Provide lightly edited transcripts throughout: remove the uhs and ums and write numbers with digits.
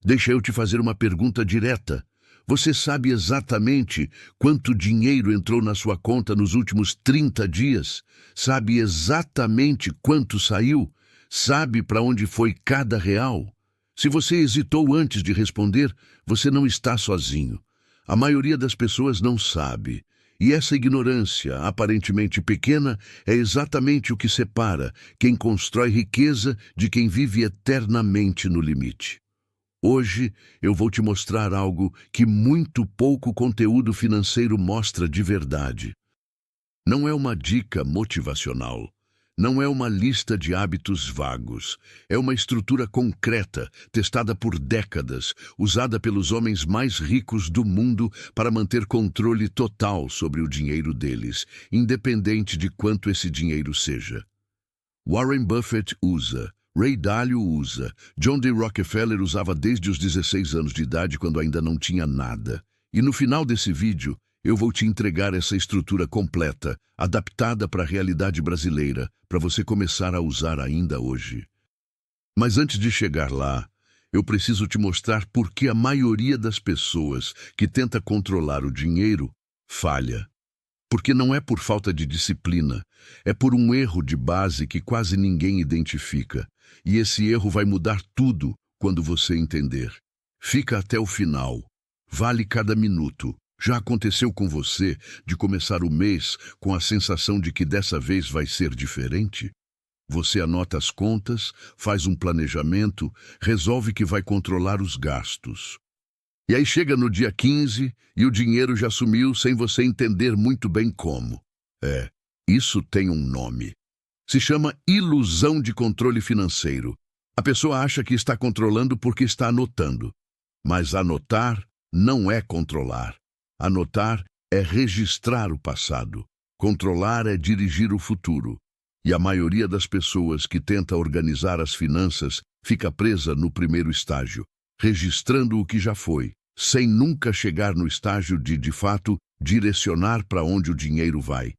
Deixa eu te fazer uma pergunta direta. Você sabe exatamente quanto dinheiro entrou na sua conta nos últimos 30 dias? Sabe exatamente quanto saiu? Sabe para onde foi cada real? Se você hesitou antes de responder, você não está sozinho. A maioria das pessoas não sabe. E essa ignorância, aparentemente pequena, é exatamente o que separa quem constrói riqueza de quem vive eternamente no limite. Hoje eu vou te mostrar algo que muito pouco conteúdo financeiro mostra de verdade. Não é uma dica motivacional. Não é uma lista de hábitos vagos. É uma estrutura concreta, testada por décadas, usada pelos homens mais ricos do mundo para manter controle total sobre o dinheiro deles, independente de quanto esse dinheiro seja. Warren Buffett usa. Ray Dalio usa. John D. Rockefeller usava desde os 16 anos de idade, quando ainda não tinha nada. E no final desse vídeo, eu vou te entregar essa estrutura completa, adaptada para a realidade brasileira, para você começar a usar ainda hoje. Mas antes de chegar lá, eu preciso te mostrar por que a maioria das pessoas que tenta controlar o dinheiro falha. Porque não é por falta de disciplina, é por um erro de base que quase ninguém identifica. E esse erro vai mudar tudo quando você entender. Fica até o final. Vale cada minuto. Já aconteceu com você de começar o mês com a sensação de que dessa vez vai ser diferente? Você anota as contas, faz um planejamento, resolve que vai controlar os gastos. E aí chega no dia 15 e o dinheiro já sumiu sem você entender muito bem como. Isso tem um nome. Se chama ilusão de controle financeiro. A pessoa acha que está controlando porque está anotando. Mas anotar não é controlar. Anotar é registrar o passado. Controlar é dirigir o futuro. E a maioria das pessoas que tenta organizar as finanças fica presa no primeiro estágio, registrando o que já foi, sem nunca chegar no estágio de fato, direcionar para onde o dinheiro vai.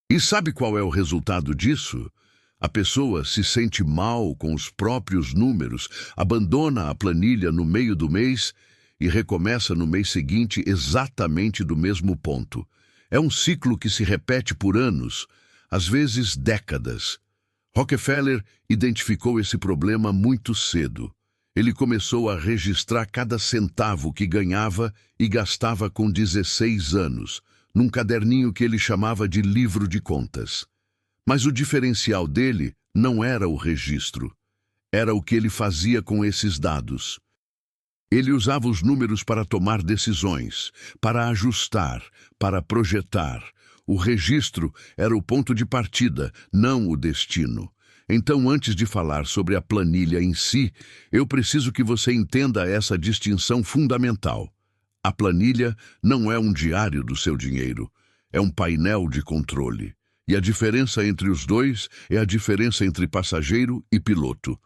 E sabe qual é o resultado disso? A pessoa se sente mal com os próprios números, abandona a planilha no meio do mês e recomeça no mês seguinte exatamente do mesmo ponto. É um ciclo que se repete por anos, às vezes décadas. Rockefeller identificou esse problema muito cedo. Ele começou a registrar cada centavo que ganhava e gastava com 16 anos, num caderninho que ele chamava de livro de contas. Mas o diferencial dele não era o registro, era o que ele fazia com esses dados. Ele usava os números para tomar decisões, para ajustar, para projetar. O registro era o ponto de partida, não o destino. Então, antes de falar sobre a planilha em si, eu preciso que você entenda essa distinção fundamental. A planilha não é um diário do seu dinheiro, é um painel de controle. E a diferença entre os dois é a diferença entre passageiro e piloto.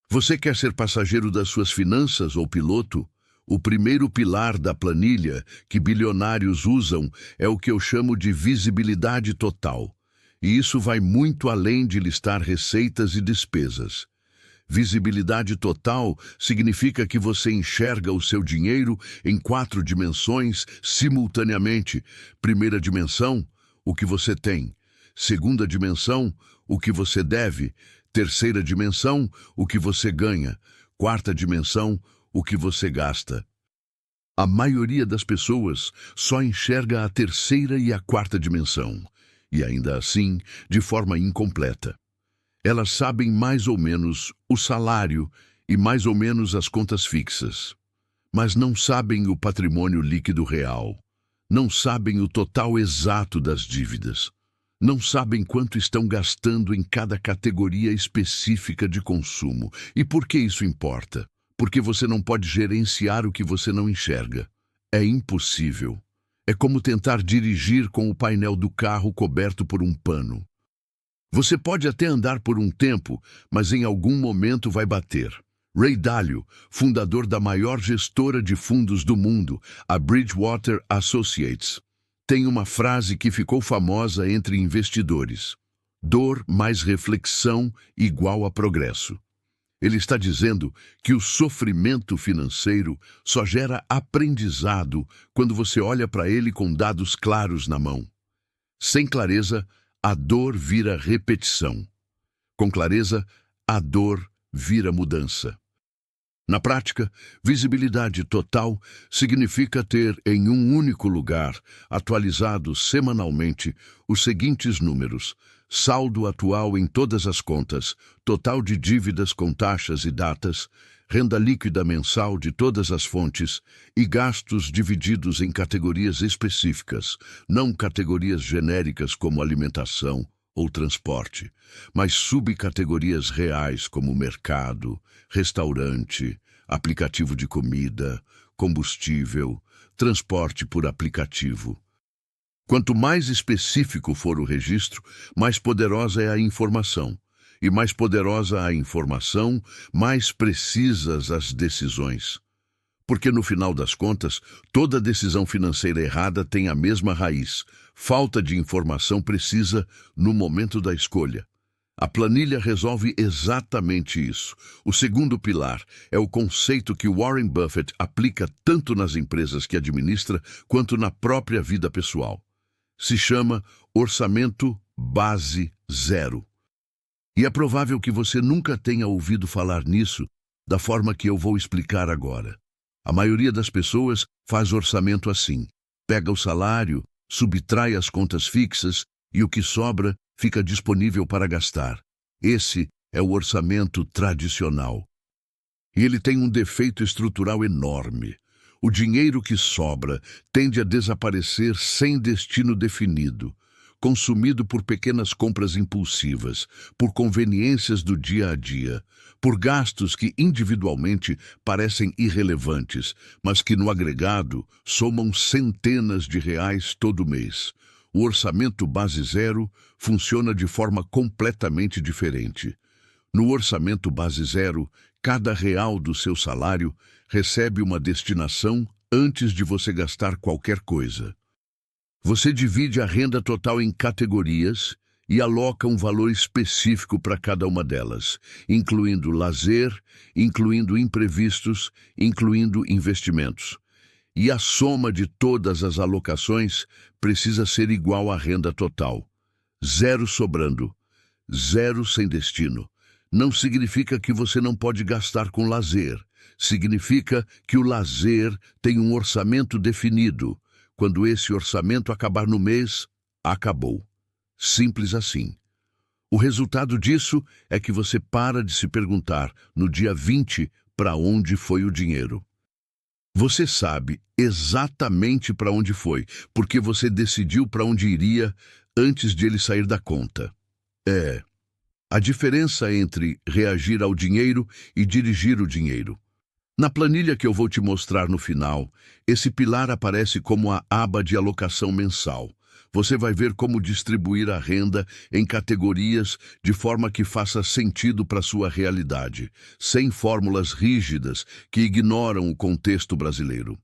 Você quer ser passageiro das suas finanças ou piloto? O primeiro pilar da planilha que bilionários usam é o que eu chamo de visibilidade total. E isso vai muito além de listar receitas e despesas. Visibilidade total significa que você enxerga o seu dinheiro em 4 dimensões simultaneamente. Primeira dimensão, o que você tem. Segunda dimensão, o que você deve. Terceira dimensão, o que você ganha. Quarta dimensão, o que você gasta. A maioria das pessoas só enxerga a terceira e a quarta dimensão, e ainda assim, de forma incompleta. Elas sabem mais ou menos o salário e mais ou menos as contas fixas, mas não sabem o patrimônio líquido real, não sabem o total exato das dívidas, não sabem quanto estão gastando em cada categoria específica de consumo. E por que isso importa? Porque você não pode gerenciar o que você não enxerga. É impossível. É como tentar dirigir com o painel do carro coberto por um pano. Você pode até andar por um tempo, mas em algum momento vai bater. Ray Dalio, fundador da maior gestora de fundos do mundo, a Bridgewater Associates, tem uma frase que ficou famosa entre investidores: dor mais reflexão igual a progresso. Ele está dizendo que o sofrimento financeiro só gera aprendizado quando você olha para ele com dados claros na mão. Sem clareza, a dor vira repetição. Com clareza, a dor vira mudança. Na prática, visibilidade total significa ter em um único lugar, atualizado semanalmente, os seguintes números: saldo atual em todas as contas, total de dívidas com taxas e datas, renda líquida mensal de todas as fontes e gastos divididos em categorias específicas, não categorias genéricas como alimentação ou transporte, mas subcategorias reais como mercado, restaurante, aplicativo de comida, combustível, transporte por aplicativo. Quanto mais específico for o registro, mais poderosa é a informação. E mais poderosa a informação, mais precisas as decisões. Porque no final das contas, toda decisão financeira errada tem a mesma raiz: falta de informação precisa no momento da escolha. A planilha resolve exatamente isso. O segundo pilar é o conceito que Warren Buffett aplica tanto nas empresas que administra quanto na própria vida pessoal. Se chama orçamento base zero. E é provável que você nunca tenha ouvido falar nisso da forma que eu vou explicar agora. A maioria das pessoas faz orçamento assim: pega o salário, subtrai as contas fixas e o que sobra fica disponível para gastar. Esse é o orçamento tradicional. E ele tem um defeito estrutural enorme. O dinheiro que sobra tende a desaparecer sem destino definido, consumido por pequenas compras impulsivas, por conveniências do dia a dia, por gastos que individualmente parecem irrelevantes, mas que no agregado somam centenas de reais todo mês. O orçamento base zero funciona de forma completamente diferente. No orçamento base zero, cada real do seu salário recebe uma destinação antes de você gastar qualquer coisa. Você divide a renda total em categorias e aloca um valor específico para cada uma delas, incluindo lazer, incluindo imprevistos, incluindo investimentos. E a soma de todas as alocações precisa ser igual à renda total. Zero sobrando, zero sem destino. Não significa que você não pode gastar com lazer. Significa que o lazer tem um orçamento definido. Quando esse orçamento acabar no mês, acabou. Simples assim. O resultado disso é que você para de se perguntar, no dia 20, para onde foi o dinheiro. Você sabe exatamente para onde foi, porque você decidiu para onde iria antes de ele sair da conta. A diferença entre reagir ao dinheiro e dirigir o dinheiro. Na planilha que eu vou te mostrar no final, esse pilar aparece como a aba de alocação mensal. Você vai ver como distribuir a renda em categorias de forma que faça sentido para sua realidade, sem fórmulas rígidas que ignoram o contexto brasileiro.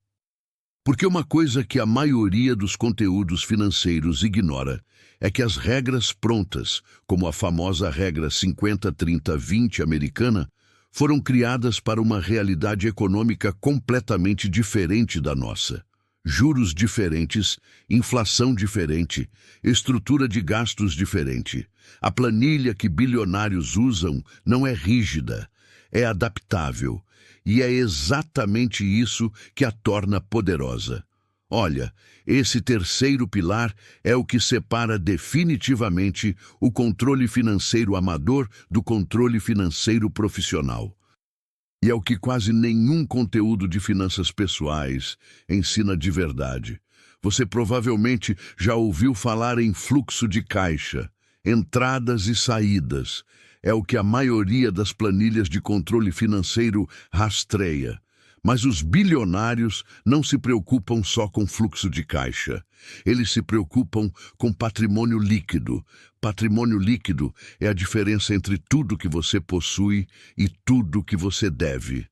Porque uma coisa que a maioria dos conteúdos financeiros ignora é que as regras prontas, como a famosa regra 50-30-20 americana, foram criadas para uma realidade econômica completamente diferente da nossa. Juros diferentes, inflação diferente, estrutura de gastos diferente. A planilha que bilionários usam não é rígida, é adaptável. E é exatamente isso que a torna poderosa. Olha, esse terceiro pilar é o que separa definitivamente o controle financeiro amador do controle financeiro profissional. E é o que quase nenhum conteúdo de finanças pessoais ensina de verdade. Você provavelmente já ouviu falar em fluxo de caixa, entradas e saídas. É o que a maioria das planilhas de controle financeiro rastreia. Mas os bilionários não se preocupam só com fluxo de caixa. Eles se preocupam com patrimônio líquido. Patrimônio líquido é a diferença entre tudo que você possui e tudo que você deve.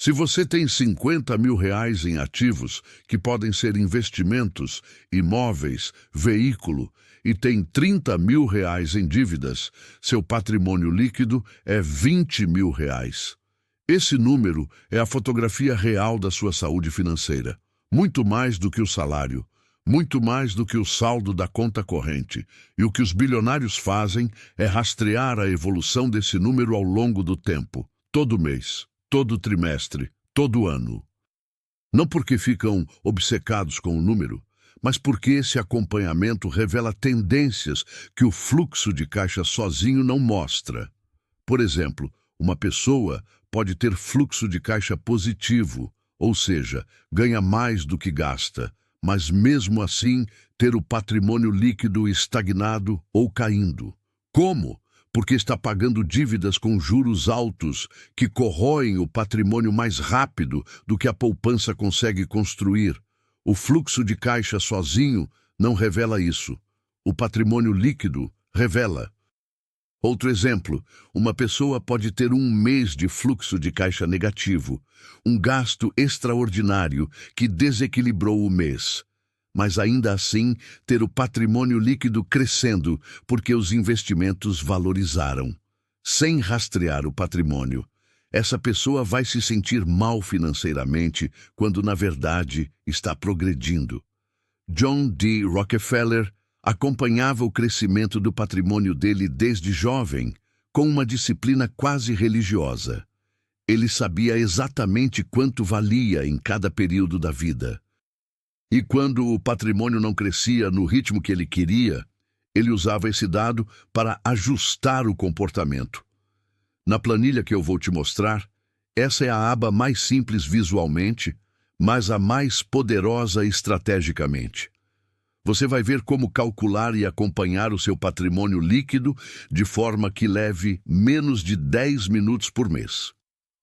Se você tem 50 mil reais em ativos, que podem ser investimentos, imóveis, veículo, e tem 30 mil reais em dívidas, seu patrimônio líquido é 20 mil reais. Esse número é a fotografia real da sua saúde financeira. Muito mais do que o salário, muito mais do que o saldo da conta corrente. E o que os bilionários fazem é rastrear a evolução desse número ao longo do tempo, todo mês, todo trimestre, todo ano. Não porque ficam obcecados com o número, mas porque esse acompanhamento revela tendências que o fluxo de caixa sozinho não mostra. Por exemplo, uma pessoa pode ter fluxo de caixa positivo, ou seja, ganha mais do que gasta, mas mesmo assim ter o patrimônio líquido estagnado ou caindo. Como? Porque está pagando dívidas com juros altos que corroem o patrimônio mais rápido do que a poupança consegue construir. O fluxo de caixa sozinho não revela isso. O patrimônio líquido revela. Outro exemplo, uma pessoa pode ter um mês de fluxo de caixa negativo, um gasto extraordinário que desequilibrou o mês, mas ainda assim ter o patrimônio líquido crescendo porque os investimentos valorizaram. Sem rastrear o patrimônio, essa pessoa vai se sentir mal financeiramente quando, na verdade, está progredindo. John D. Rockefeller acompanhava o crescimento do patrimônio dele desde jovem, com uma disciplina quase religiosa. Ele sabia exatamente quanto valia em cada período da vida. E quando o patrimônio não crescia no ritmo que ele queria, ele usava esse dado para ajustar o comportamento. Na planilha que eu vou te mostrar, essa é a aba mais simples visualmente, mas a mais poderosa estrategicamente. Você vai ver como calcular e acompanhar o seu patrimônio líquido de forma que leve menos de 10 minutos por mês.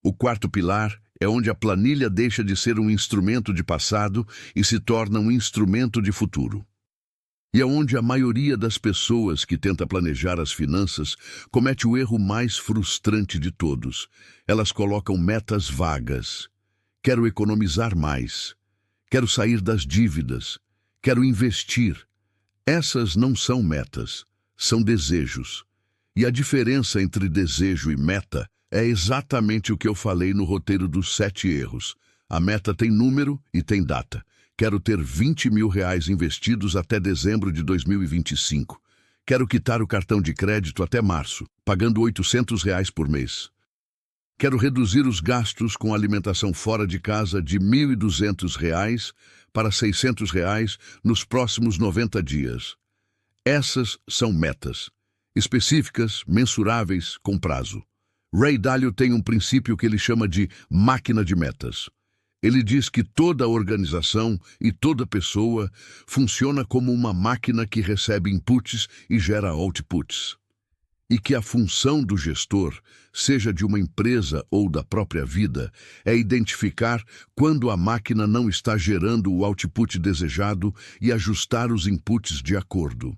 O quarto pilar é onde a planilha deixa de ser um instrumento de passado e se torna um instrumento de futuro. E é onde a maioria das pessoas que tenta planejar as finanças comete o erro mais frustrante de todos. Elas colocam metas vagas. Quero economizar mais. Quero sair das dívidas. Quero investir. Essas não são metas, são desejos. E a diferença entre desejo e meta é exatamente o que eu falei no roteiro dos 7 erros. A meta tem número e tem data. Quero ter 20 mil reais investidos até dezembro de 2025. Quero quitar o cartão de crédito até março, pagando 800 reais por mês. Quero reduzir os gastos com alimentação fora de casa de 1.200 reais para 600 reais nos próximos 90 dias. Essas são metas, específicas, mensuráveis, com prazo. Ray Dalio tem um princípio que ele chama de máquina de metas. Ele diz que toda organização e toda pessoa funciona como uma máquina que recebe inputs e gera outputs. E que a função do gestor, seja de uma empresa ou da própria vida, é identificar quando a máquina não está gerando o output desejado e ajustar os inputs de acordo.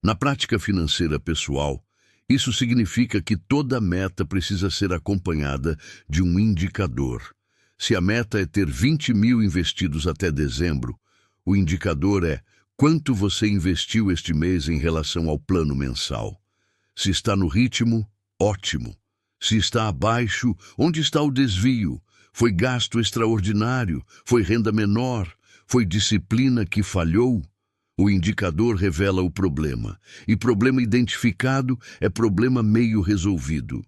Na prática financeira pessoal, isso significa que toda meta precisa ser acompanhada de um indicador. Se a meta é ter 20 mil investidos até dezembro, o indicador é quanto você investiu este mês em relação ao plano mensal. Se está no ritmo, ótimo. Se está abaixo, onde está o desvio? Foi gasto extraordinário? Foi renda menor? Foi disciplina que falhou? O indicador revela o problema, e problema identificado é problema meio resolvido.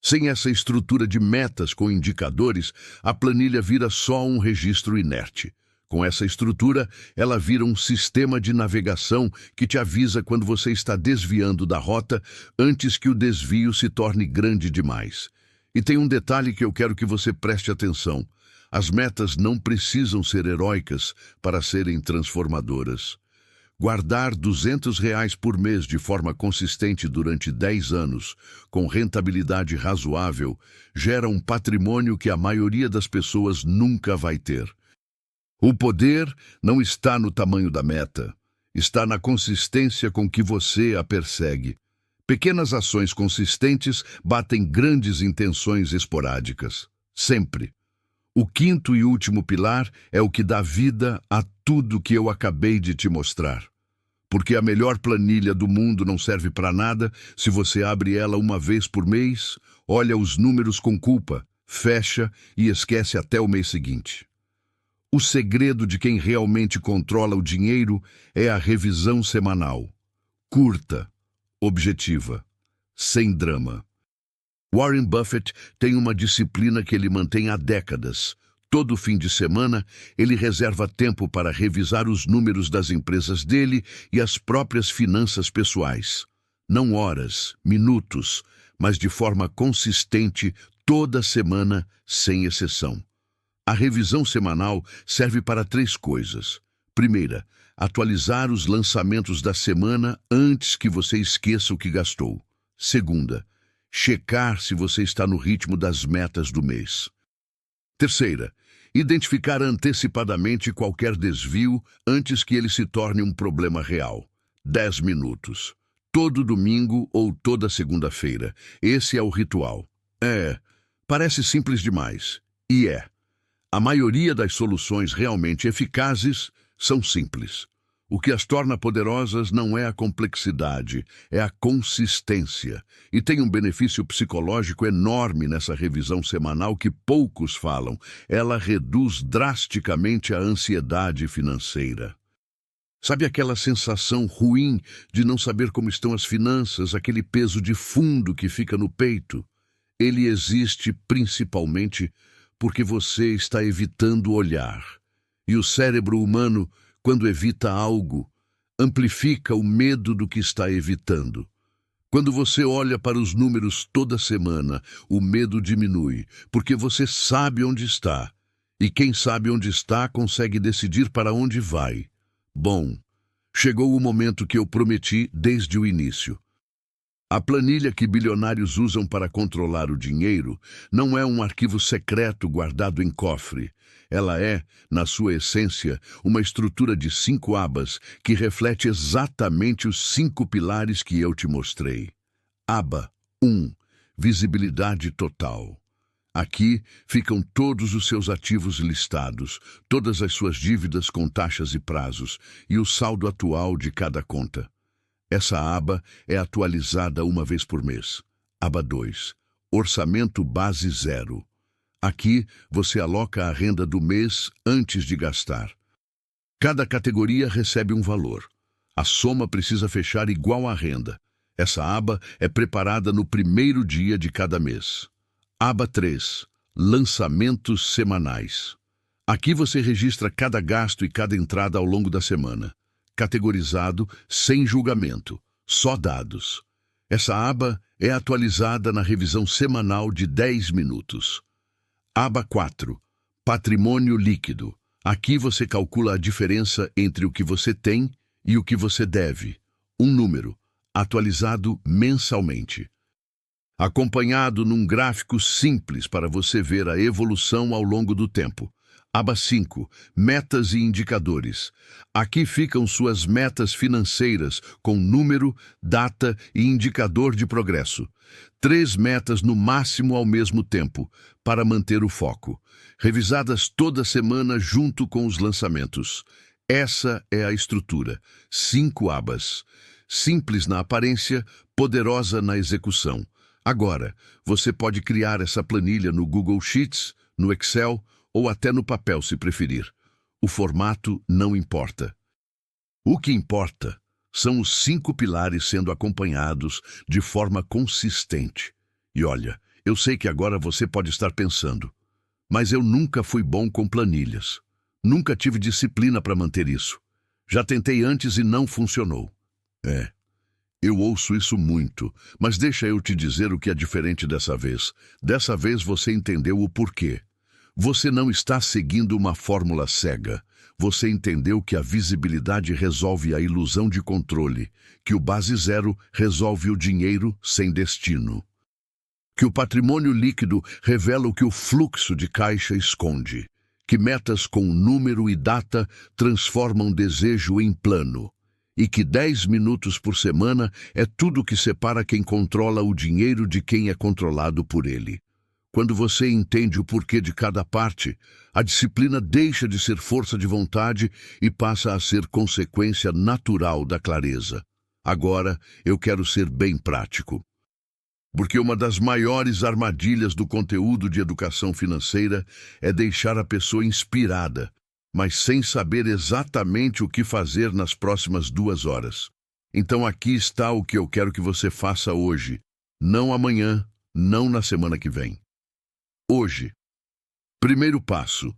Sem essa estrutura de metas com indicadores, a planilha vira só um registro inerte. Com essa estrutura, ela vira um sistema de navegação que te avisa quando você está desviando da rota antes que o desvio se torne grande demais. E tem um detalhe que eu quero que você preste atenção. As metas não precisam ser heróicas para serem transformadoras. Guardar 200 reais por mês de forma consistente durante 10 anos, com rentabilidade razoável, gera um patrimônio que a maioria das pessoas nunca vai ter. O poder não está no tamanho da meta, está na consistência com que você a persegue. Pequenas ações consistentes batem grandes intenções esporádicas. Sempre. O quinto e último pilar é o que dá vida a tudo que eu acabei de te mostrar. Porque a melhor planilha do mundo não serve para nada se você abre ela uma vez por mês, olha os números com culpa, fecha e esquece até o mês seguinte. O segredo de quem realmente controla o dinheiro é a revisão semanal. Curta, objetiva, sem drama. Warren Buffett tem uma disciplina que ele mantém há décadas. Todo fim de semana, ele reserva tempo para revisar os números das empresas dele e as próprias finanças pessoais. Não horas, minutos, mas de forma consistente, toda semana, sem exceção. A revisão semanal serve para 3 coisas. Primeira, atualizar os lançamentos da semana antes que você esqueça o que gastou. Segunda, checar se você está no ritmo das metas do mês. Terceira, identificar antecipadamente qualquer desvio antes que ele se torne um problema real. 10 minutos. Todo domingo ou toda segunda-feira. Esse é o ritual. Parece simples demais. E é. A maioria das soluções realmente eficazes são simples. O que as torna poderosas não é a complexidade, é a consistência. E tem um benefício psicológico enorme nessa revisão semanal que poucos falam. Ela reduz drasticamente a ansiedade financeira. Sabe aquela sensação ruim de não saber como estão as finanças, aquele peso de fundo que fica no peito? Ele existe principalmente porque você está evitando olhar. E o cérebro humano, quando evita algo, amplifica o medo do que está evitando. Quando você olha para os números toda semana, o medo diminui, porque você sabe onde está. E quem sabe onde está consegue decidir para onde vai. Bom, chegou o momento que eu prometi desde o início. A planilha que bilionários usam para controlar o dinheiro não é um arquivo secreto guardado em cofre. Ela é, na sua essência, uma estrutura de 5 abas que reflete exatamente os 5 pilares que eu te mostrei. Aba 1. Visibilidade total. Aqui ficam todos os seus ativos listados, todas as suas dívidas com taxas e prazos, e o saldo atual de cada conta. Essa aba é atualizada uma vez por mês. Aba 2. Orçamento base 0. Aqui você aloca a renda do mês antes de gastar. Cada categoria recebe um valor. A soma precisa fechar igual à renda. Essa aba é preparada no primeiro dia de cada mês. Aba 3. Lançamentos semanais. Aqui você registra cada gasto e cada entrada ao longo da semana. Categorizado, sem julgamento, só dados. Essa aba é atualizada na revisão semanal de 10 minutos. Aba 4. Patrimônio líquido. Aqui você calcula a diferença entre o que você tem e o que você deve. Um número, atualizado mensalmente. Acompanhado num gráfico simples para você ver a evolução ao longo do tempo. Aba 5. Metas e indicadores. Aqui ficam suas metas financeiras com número, data e indicador de progresso. 3 metas no máximo ao mesmo tempo, para manter o foco. Revisadas toda semana junto com os lançamentos. Essa é a estrutura. 5 abas. Simples na aparência, poderosa na execução. Agora, você pode criar essa planilha no Google Sheets, no Excel ou até no papel se preferir. O formato não importa. O que importa são os 5 pilares sendo acompanhados de forma consistente. E olha, eu sei que agora você pode estar pensando, mas eu nunca fui bom com planilhas. Nunca tive disciplina para manter isso. Já tentei antes e não funcionou. Eu ouço isso muito, mas deixa eu te dizer o que é diferente dessa vez. Dessa vez você entendeu o porquê. Você não está seguindo uma fórmula cega. Você entendeu que a visibilidade resolve a ilusão de controle, que o base 0 resolve o dinheiro sem destino, que o patrimônio líquido revela o que o fluxo de caixa esconde, que metas com número e data transformam desejo em plano, e que 10 minutos por semana é tudo que separa quem controla o dinheiro de quem é controlado por ele. Quando você entende o porquê de cada parte, a disciplina deixa de ser força de vontade e passa a ser consequência natural da clareza. Agora, eu quero ser bem prático. Porque uma das maiores armadilhas do conteúdo de educação financeira é deixar a pessoa inspirada, mas sem saber exatamente o que fazer nas próximas 2 horas. Então aqui está o que eu quero que você faça hoje, não amanhã, não na semana que vem. Hoje. Primeiro passo.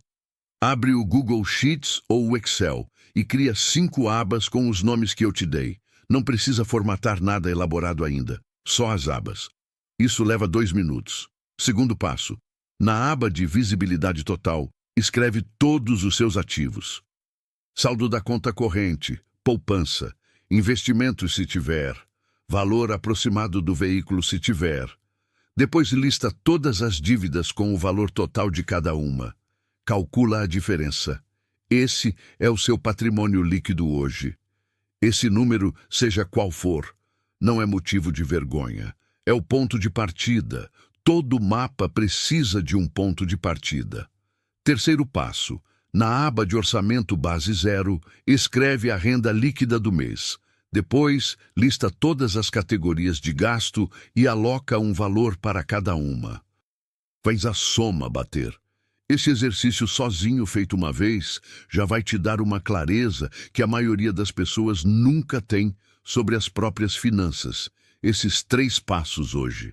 Abre o Google Sheets ou o Excel e cria 5 abas com os nomes que eu te dei. Não precisa formatar nada elaborado ainda, só as abas. Isso leva 2 minutos. Segundo passo. Na aba de visibilidade total, escreve todos os seus ativos. Saldo da conta corrente, poupança, investimentos se tiver, valor aproximado do veículo se tiver. Depois lista todas as dívidas com o valor total de cada uma. Calcula a diferença. Esse é o seu patrimônio líquido hoje. Esse número, seja qual for, não é motivo de vergonha. É o ponto de partida. Todo mapa precisa de um ponto de partida. Terceiro passo. Na aba de orçamento base 0, escreve a renda líquida do mês. Depois, lista todas as categorias de gasto e aloca um valor para cada uma. Faz a soma bater. Esse exercício sozinho, feito uma vez, já vai te dar uma clareza que a maioria das pessoas nunca tem sobre as próprias finanças. Esses 3 passos hoje.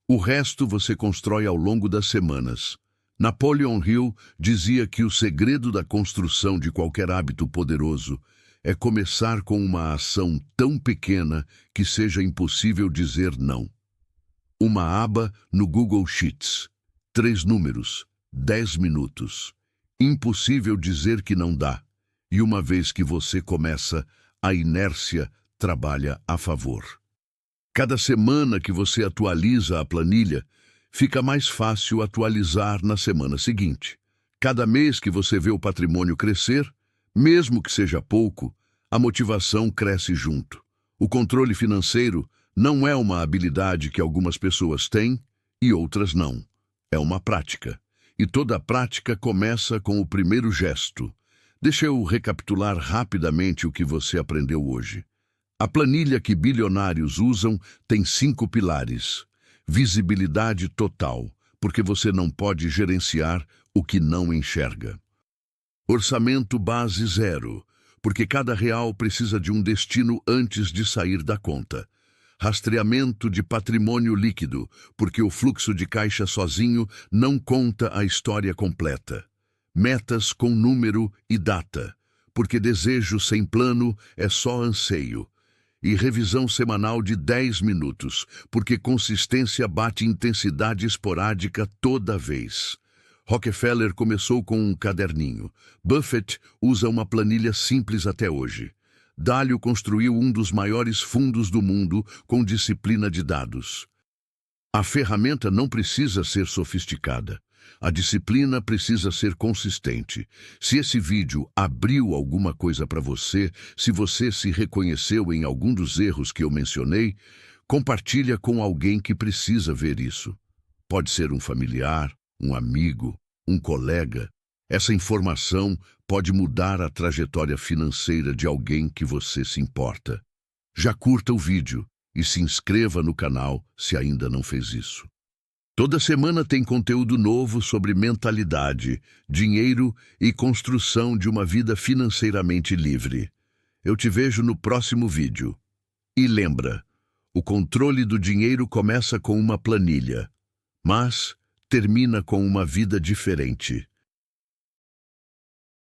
O resto você constrói ao longo das semanas. Napoleon Hill dizia que o segredo da construção de qualquer hábito poderoso é começar com uma ação tão pequena que seja impossível dizer não. Uma aba no Google Sheets. 3 números. 10 minutos. Impossível dizer que não dá. E uma vez que você começa, a inércia trabalha a favor. Cada semana que você atualiza a planilha, fica mais fácil atualizar na semana seguinte. Cada mês que você vê o patrimônio crescer, mesmo que seja pouco, a motivação cresce junto. O controle financeiro não é uma habilidade que algumas pessoas têm e outras não. É uma prática. E toda prática começa com o primeiro gesto. Deixa eu recapitular rapidamente o que você aprendeu hoje. A planilha que bilionários usam tem 5 pilares. Visibilidade total, porque você não pode gerenciar o que não enxerga. Orçamento base 0, porque cada real precisa de um destino antes de sair da conta. Rastreamento de patrimônio líquido, porque o fluxo de caixa sozinho não conta a história completa. Metas com número e data, porque desejo sem plano é só anseio. E revisão semanal de 10 minutos, porque consistência bate intensidade esporádica toda vez. Rockefeller começou com um caderninho. Buffett usa uma planilha simples até hoje. Dalio construiu um dos maiores fundos do mundo com disciplina de dados. A ferramenta não precisa ser sofisticada. A disciplina precisa ser consistente. Se esse vídeo abriu alguma coisa para você, se você se reconheceu em algum dos erros que eu mencionei, compartilha com alguém que precisa ver isso. Pode ser um familiar, um amigo, um colega. Essa informação pode mudar a trajetória financeira de alguém que você se importa. Já curta o vídeo e se inscreva no canal se ainda não fez isso. Toda semana tem conteúdo novo sobre mentalidade, dinheiro e construção de uma vida financeiramente livre. Eu te vejo no próximo vídeo. E lembra, o controle do dinheiro começa com uma planilha, mas termina com uma vida diferente.